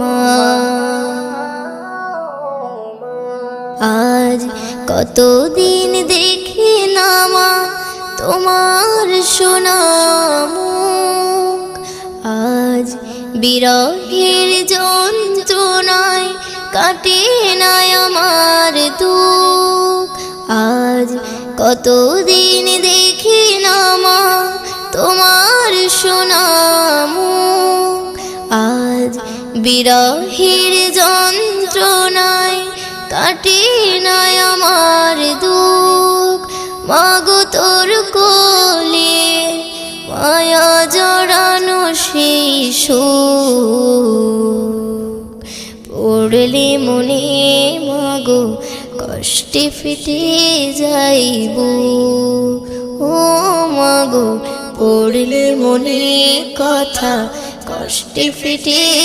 মা। আজ কতদিন দেখি না মা তোমার সোনা মুখ, আজ বিরহের যন্ত্রণায় কাটে না আমার দুঃখ। আজ কতদিন দেখি না মা তোমার সোনা মুখ, আজ বিরহের যন্ত্রণায় কাটে না আমার দুঃখ। মাগো তোর কোলে মায়া জড়ানো সেই সুখ, পড়লে মনে মাগো কষ্টে ফেটে যাইব। ও মাগো পড়লে মনে কথা কষ্টে ফেটে